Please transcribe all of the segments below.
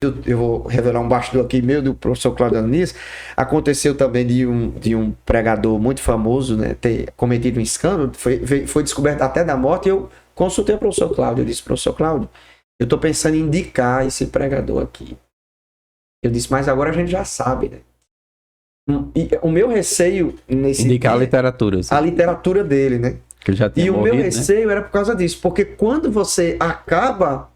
eu vou revelar um bastidor aqui meu do professor Cláudio Ananias. Aconteceu também de um pregador muito famoso, né, ter cometido um escândalo, foi descoberto até da morte, e eu consultei o professor Cláudio, eu disse, professor Cláudio, eu estou pensando em indicar esse pregador aqui. Eu disse, mas agora a gente já sabe, né? E o meu receio nesse indicar a literatura. Assim. A literatura dele, né? Que já tinha morrido, o meu receio, né? Era por causa disso, porque quando você acaba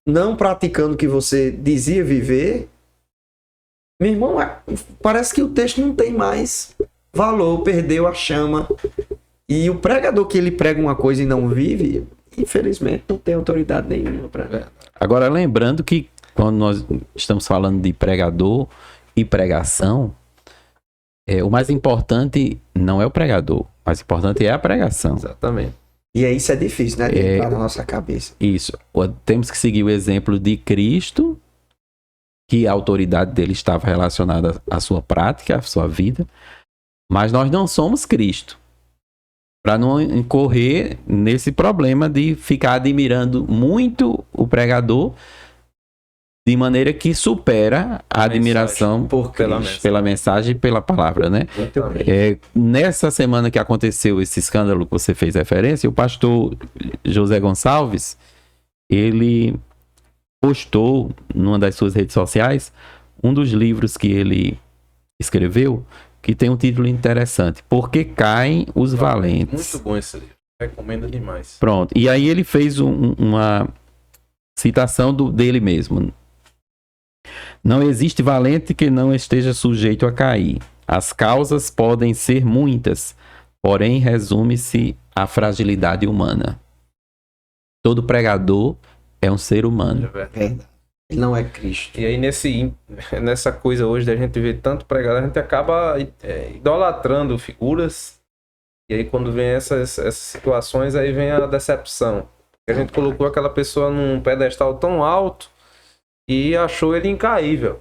não praticando o que você dizia viver, meu irmão, parece que o texto não tem mais valor, perdeu a chama. E o pregador que ele prega uma coisa e não vive, infelizmente não tem autoridade nenhuma para. Agora, lembrando que quando nós estamos falando de pregador e pregação, o mais importante não é o pregador, o mais importante é a pregação. Exatamente. E aí isso é difícil, né? De entrar na nossa cabeça. Isso. Temos que seguir o exemplo de Cristo, que a autoridade dele estava relacionada à sua prática, à sua vida, mas nós não somos Cristo. Para não incorrer nesse problema de ficar admirando muito o pregador, de maneira que supera a admiração pela mensagem e pela palavra, né? Nessa semana que aconteceu esse escândalo que você fez referência, o pastor José Gonçalves, ele postou numa das suas redes sociais um dos livros que ele escreveu, que tem um título interessante, Por que Caem os Valentes? Muito bom esse livro, recomendo demais. Pronto, e aí ele fez uma citação dele mesmo. Não existe valente que não esteja sujeito a cair. As causas podem ser muitas, porém resume-se à fragilidade humana. Todo pregador é um ser humano. É verdade. Ele não é Cristo. E aí nessa coisa hoje da gente ver tanto pregador, a gente acaba idolatrando figuras. E aí quando vem essas situações, aí vem a decepção. A gente colocou aquela pessoa num pedestal tão alto e achou ele incaível.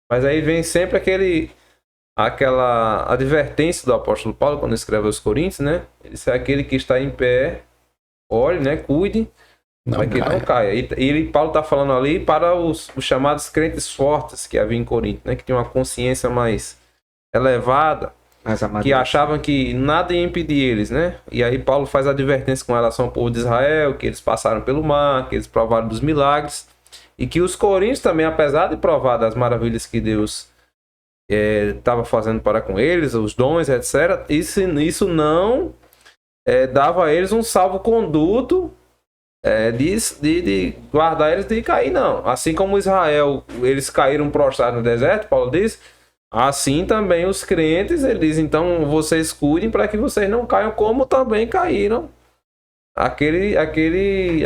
Mas aí vem sempre aquela advertência do apóstolo Paulo, quando escreve aos Coríntios, né? Ele disse, aquele que está em pé, olhe, né? Cuide, para que não caia. E Paulo está falando ali para os chamados crentes fortes que havia em Corinto, né? Que tinham uma consciência mais elevada, que achavam que nada ia impedir eles, né? E aí Paulo faz a advertência com relação ao povo de Israel, que eles passaram pelo mar, que eles provaram dos milagres. E que os coríntios também, apesar de provar das maravilhas que Deus estava fazendo para com eles, os dons, etc., isso não dava a eles um salvo-conduto de guardar eles de cair, não. Assim como Israel, eles caíram prostrados no deserto, Paulo diz, assim também os crentes, ele diz, então vocês cuidem para que vocês não caiam como também caíram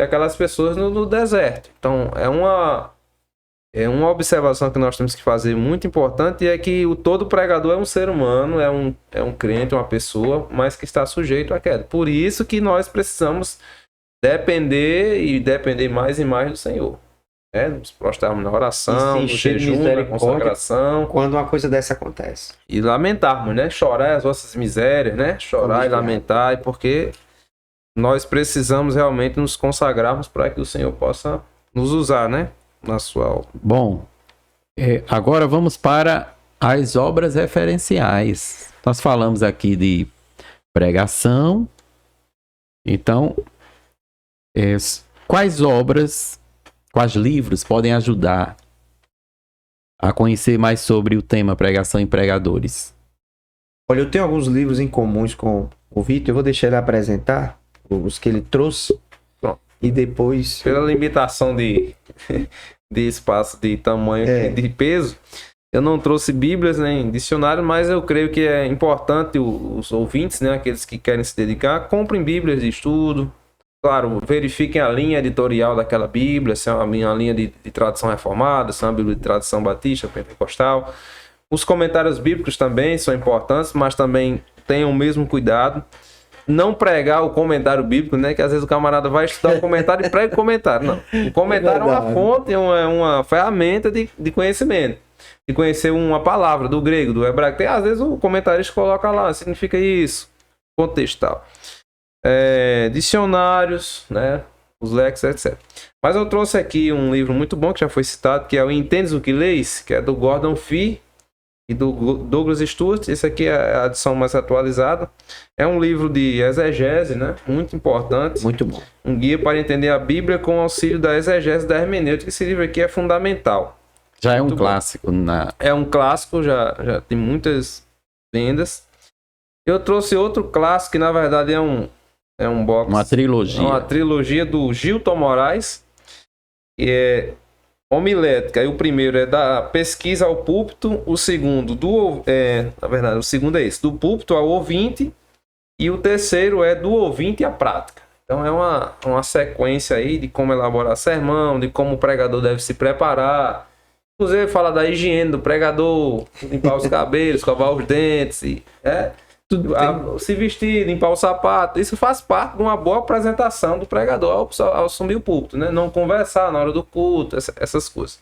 aquelas pessoas no deserto. Então é uma observação que nós temos que fazer muito importante, e é que todo pregador é um ser humano, é um crente, uma pessoa, mas que está sujeito à queda. Por isso que nós precisamos depender mais e mais do Senhor. Nos prostrarmos na oração, no jejum, na consagração. Quando uma coisa dessa acontece. E lamentarmos, né? Chorar as vossas misérias, né? Chorar e lamentar, porque nós precisamos realmente nos consagrarmos para que o Senhor possa nos usar, né? Na sua obra. Bom, agora vamos para as obras referenciais. Nós falamos aqui de pregação. Então, quais livros podem ajudar a conhecer mais sobre o tema pregação e pregadores? Olha, eu tenho alguns livros em comuns com o Vitor, eu vou deixar ele apresentar os que ele trouxe. Pronto. E depois... Pela limitação de espaço, de tamanho e de peso, eu não trouxe bíblias nem dicionário, mas eu creio que é importante os ouvintes, né, aqueles que querem se dedicar, comprem bíblias de estudo. Claro, verifiquem a linha editorial daquela bíblia, se é uma linha de tradição reformada, se é uma bíblia de tradição batista, pentecostal. Os comentários bíblicos também são importantes, mas também tenham o mesmo cuidado. Não pregar o comentário bíblico, né? Que às vezes o camarada vai estudar o comentário e prega o comentário. Não. O comentário é uma fonte, é uma ferramenta de conhecimento. De conhecer uma palavra do grego, do hebraico. Às vezes o comentarista coloca lá, significa isso. Contextual. Dicionários, né? os leques, etc. Mas eu trouxe aqui um livro muito bom, que já foi citado, que é o Entendes o que Leis, que é do Gordon Fee e do Douglas Stuart. Esse aqui é a edição mais atualizada. É um livro de exegese, né? Muito importante. Muito bom. Um guia para entender a Bíblia com auxílio da exegese da hermenêutica. Esse livro aqui é fundamental. Já é um Muito bom. clássico. É um clássico, já tem muitas vendas. Eu trouxe outro clássico, que na verdade é um box. Uma trilogia. É uma trilogia do Gilton Moraes, que é homilética. E o primeiro é da pesquisa ao púlpito, o segundo na verdade, o segundo é esse, do púlpito ao ouvinte, e o terceiro é do ouvinte à prática. Então é uma sequência aí de como elaborar sermão, de como o pregador deve se preparar. Inclusive fala da higiene do pregador, limpar os cabelos, escovar os dentes, se vestir, limpar o sapato. Isso faz parte de uma boa apresentação do pregador ao assumir o púlpito, né? Não conversar na hora do culto, essas coisas.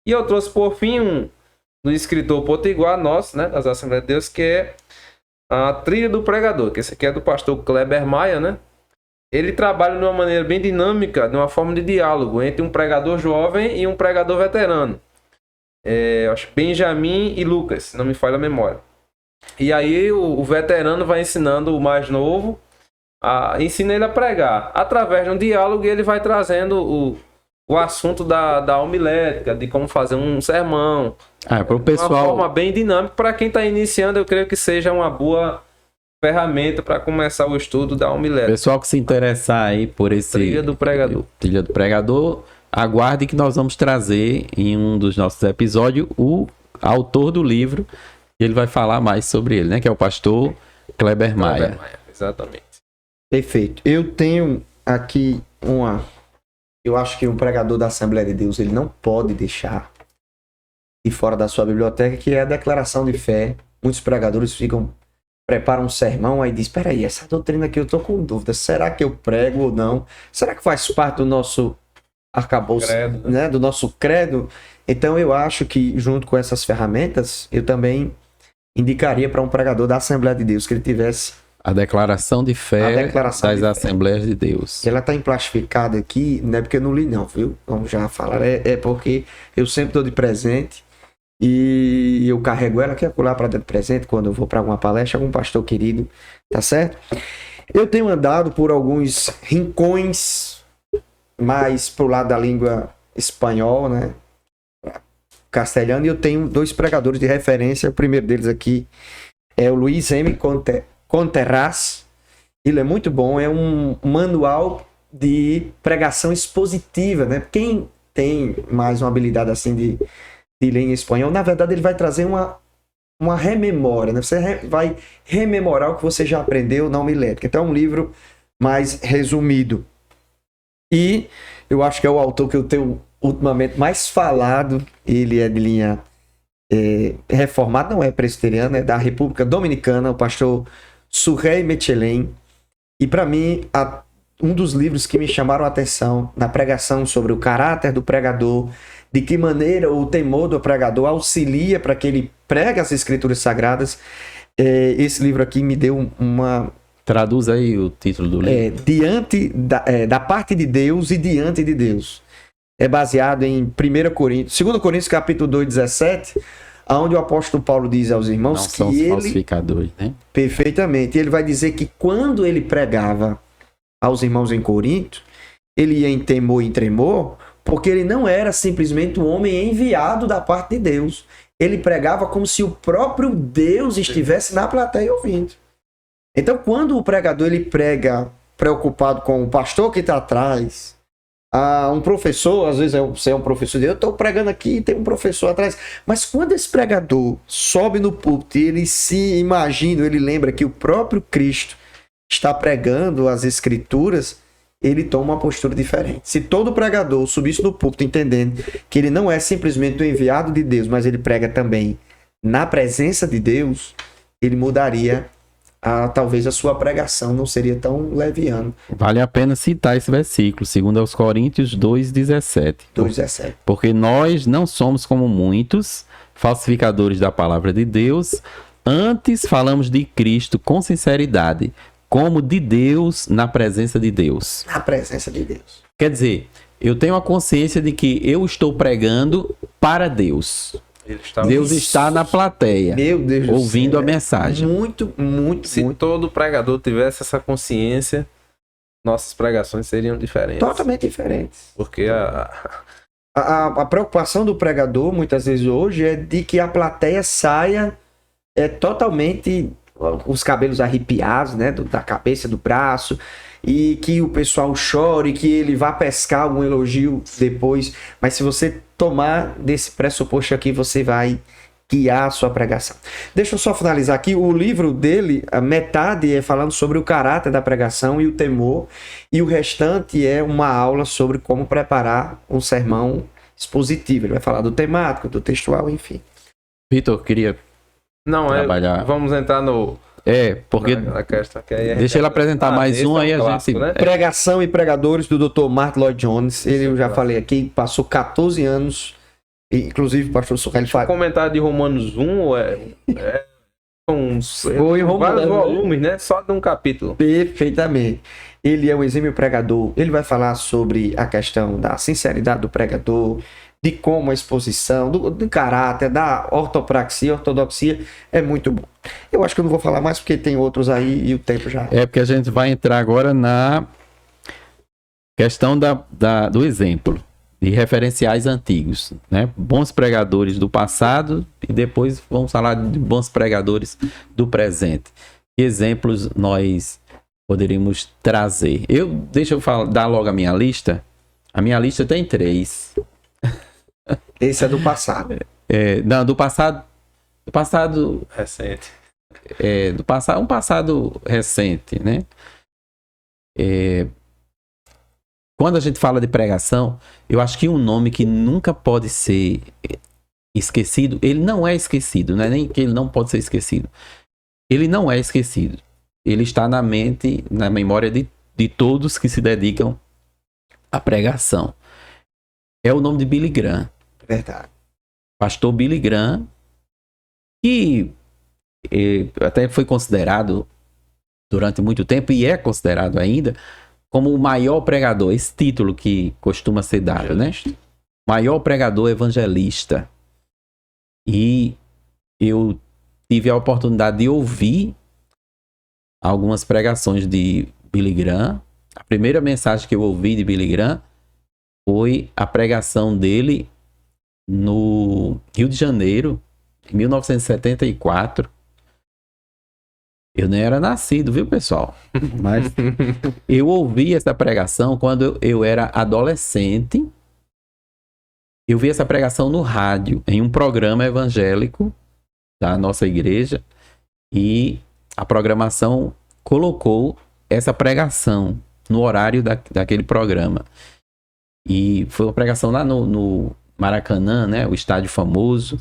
E eu trouxe por fim um escritor potiguar nosso, né, das Assembleias de Deus, que é a Trilha do Pregador, que esse aqui é do pastor Kleber Maia, né? Ele trabalha de uma maneira bem dinâmica, de uma forma de diálogo entre um pregador jovem e um pregador veterano. Acho Benjamin e Lucas, se não me falha a memória. E aí o veterano vai ensinando o mais novo, ensina ele a pregar. Através de um diálogo ele vai trazendo o assunto da homilética, de como fazer um sermão. Para o pessoal... De uma forma bem dinâmica. Para quem está iniciando, eu creio que seja uma boa ferramenta para começar o estudo da homilética. Pessoal que se interessar aí por esse... Trilha do Pregador. Trilha do Pregador, aguarde que nós vamos trazer em um dos nossos episódios o autor do livro. Ele vai falar mais sobre ele, né? Que é o pastor Kleber Maia. Exatamente. Perfeito. Eu tenho aqui eu acho que um pregador da Assembleia de Deus, ele não pode deixar de fora da sua biblioteca, que é a declaração de fé. Muitos pregadores preparam um sermão, aí diz, espera aí, essa doutrina aqui eu tô com dúvida, será que eu prego ou não? Será que faz parte do nosso arcabouço, credo, né? Do nosso credo? Então eu acho que junto com essas ferramentas, eu também indicaria para um pregador da Assembleia de Deus que ele tivesse a declaração de fé das Assembleias de Deus. Ela está emplastificada aqui, não é porque eu não li não, viu? Vamos já falar, é porque eu sempre estou de presente e eu carrego ela aqui acolá para dar de presente quando eu vou para alguma palestra, algum pastor querido, tá certo? Eu tenho andado por alguns rincões mais pro lado da língua espanhol, né? Castelhano, e eu tenho 2 pregadores de referência. O primeiro deles aqui é o Luiz M. Conterras. Ele é muito bom, é um manual de pregação expositiva, né? Quem tem mais uma habilidade assim de ler em espanhol, na verdade ele vai trazer uma rememória, né? Você vai rememorar o que você já aprendeu na homilética. Então é um livro mais resumido. E eu acho que é o autor que eu tenho ultimamente mais falado. Ele é de linha reformada, não é presbiteriana, é da República Dominicana, o pastor Surrey Mechelen. E para mim, um dos livros que me chamaram a atenção na pregação sobre o caráter do pregador, de que maneira o temor do pregador auxilia para que ele pregue as Escrituras Sagradas, esse livro aqui me deu uma... Traduz aí o título do livro. Diante da parte de Deus e diante de Deus. É baseado em 2 Coríntios capítulo 2, 17, onde o apóstolo Paulo diz aos irmãos não são os falsificadores, né? Perfeitamente. Ele vai dizer que quando ele pregava aos irmãos em Corinto, ele ia em temor e em tremor, porque ele não era simplesmente um homem enviado da parte de Deus. Ele pregava como se o próprio Deus estivesse na plateia ouvindo. Então, quando o pregador ele prega preocupado com o pastor que está atrás, um professor, às vezes você é um professor, eu estou pregando aqui e tem um professor atrás, mas quando esse pregador sobe no púlpito e ele se imagina, ele lembra que o próprio Cristo está pregando as Escrituras, ele toma uma postura diferente. Se todo pregador subisse no púlpito entendendo que ele não é simplesmente o enviado de Deus, mas ele prega também na presença de Deus, ele mudaria talvez a sua pregação, não seria tão leviana. Vale a pena citar esse versículo, 2 Coríntios 2,17. 2,17. Porque nós não somos como muitos falsificadores da palavra de Deus, antes falamos de Cristo com sinceridade, como de Deus na presença de Deus. Na presença de Deus. Quer dizer, eu tenho a consciência de que eu estou pregando para Deus. Deus está na plateia, Meu Deus do ouvindo céu, a mensagem. Muito, Se todo pregador tivesse essa consciência, nossas pregações seriam diferentes. totalmente diferentes. Porque A preocupação do pregador, muitas vezes hoje, é de que a plateia saia totalmente com os cabelos arrepiados, né? Da cabeça, do braço, e que o pessoal chore, que ele vá pescar algum elogio depois. Mas se você tomar desse pressuposto aqui, você vai guiar a sua pregação. Deixa eu só finalizar aqui. O livro dele, a metade é falando sobre o caráter da pregação e o temor, e o restante é uma aula sobre como preparar um sermão expositivo. Ele vai falar do temático, do textual, enfim. Vitor, queria não trabalhar. Vamos entrar no porque na questão que aí deixa ele apresentar mais esse um, aí é a clássico, gente... né? Pregação e Pregadores, do Dr. Martin Lloyd Jones. Ele, eu já claro. falei aqui, passou 14 anos, e, inclusive o pastor Socorro O fala. comentário de Romanos 1 Foi em vários Romanos, volumes, né? Só de um capítulo. Perfeitamente. Ele é um exímio pregador. Ele vai falar sobre a questão da sinceridade do pregador, de como a exposição, do caráter, da ortopraxia, ortodoxia. É muito bom. Eu acho que eu não vou falar mais porque tem outros aí e o tempo já. Porque a gente vai entrar agora na questão do exemplo de referenciais antigos, né? Bons pregadores do passado e depois vamos falar de bons pregadores do presente. Que exemplos nós poderíamos trazer? Deixa eu dar logo a minha lista. A minha lista tem 3. Esse é do passado. Não, do passado Recente. um passado recente, né? Quando a gente fala de pregação, eu acho que um nome que nunca pode ser esquecido, ele não é esquecido, não é nem que ele não pode ser esquecido. Ele não é esquecido. Ele está na mente, na memória de todos que se dedicam à pregação. É o nome de Billy Graham. Verdade. Pastor Billy Graham, que até foi considerado durante muito tempo e é considerado ainda como o maior pregador, esse título que costuma ser dado, né? Maior pregador evangelista. E eu tive a oportunidade de ouvir algumas pregações de Billy Graham. A primeira mensagem que eu ouvi de Billy Graham foi a pregação dele no Rio de Janeiro, em 1974. Eu nem era nascido, viu, pessoal? Mas eu ouvi essa pregação quando eu era adolescente. Eu vi essa pregação no rádio, em um programa evangélico da nossa igreja. E a programação colocou essa pregação no horário daquele programa. E foi uma pregação lá no Maracanã, né? O estádio famoso.